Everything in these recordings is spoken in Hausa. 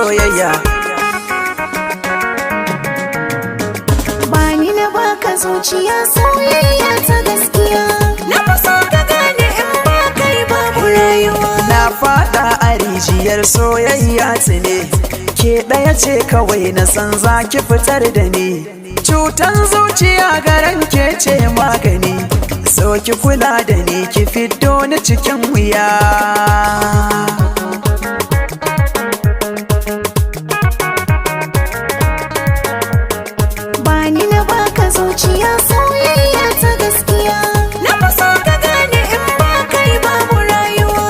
soyayya. Bani na baka zuciya soyayya ta gaskiya. Na faso ka gane in ba kai babu rayuwa. Na fada a rijiyar soyayya ne, ke ɗaya ce kawai na san za ki fitar da ni. Cutan zuciya garan ke ce magani, so ki kula da ni ki fiddo ni cikin wuya. Bani na baka zuciya soyayya ta gaskiya. Na faso ka gane in ba kai babu rayuwa.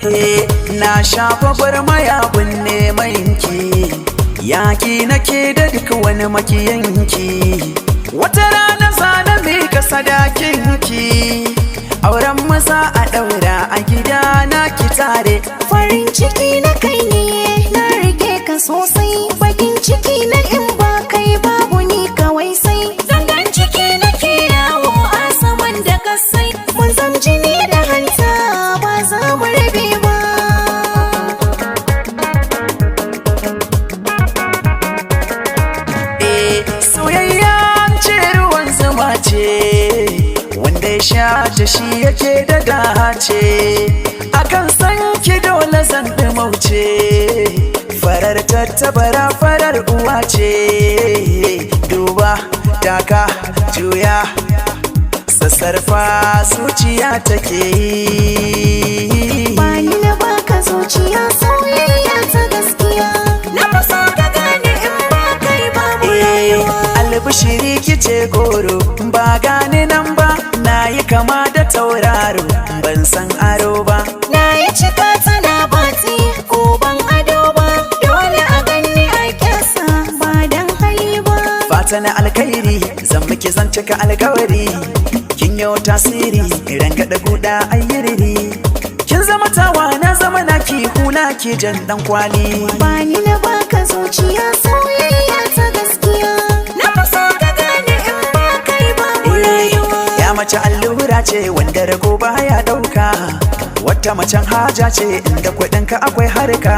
He, na shafa gwarmaya gun neman ki, yaki nake da duk wani makiyanki. Wata rana zana mika sadakin ki, auren maza a ɗaura a gida na ki tare. Farin ciki na kai ne na rike ka sosai. Bakin ciki na in ba kai babu ni kawai sai. Zangan ciki na ke yawo a saman da kasai. Mun zam jini da hanta ba za mu rabe ba. Soyayya ce ruwan zuma ce, wanda ya sha ta shi yake da dace. Akan san ki dole zan mauce, farar tattabara farar uwa ce. Duba, taka, juya, sassarfa zuciya take yi. Bani na baka zuciya soyayya ta gaskiya. Na faso ka gane in ba kai babu rayuwa. Albishiri kice goro, ba gane nan ba, na yi kama da tauraro, ban san aro ba. Na yi cika tana bati ko ban ado ba. Dole a ganni a kyasa ba dan hali ba. Fata na alkhairi zan miki zan cika alkawari, kin yau tasiri rangada guda ayyiriri. Kin zama tawa na zama naki hula ki jan dan kwali. Bani na baka zuciya soyayya ta gaskiya. Na faso ka gane in ba kai babu rayuwa. Ya mace allura ce wanda rago baya dauka, wata macen haja ce inda kuɗinka akwai harka.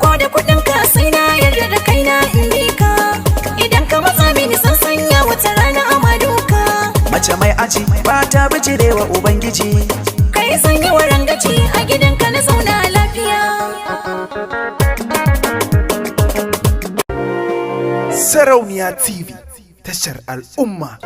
Ko da kuɗinka sai na yarda da kaina in bi ka. Idan ka matsa mini san sanya wata rana a maduka. Mace mai aji ba ta bijirewa ubangiji. Kai sanya warangaci a gidanka na zauna lafiya. Sarauniya TV, tashar al'umma.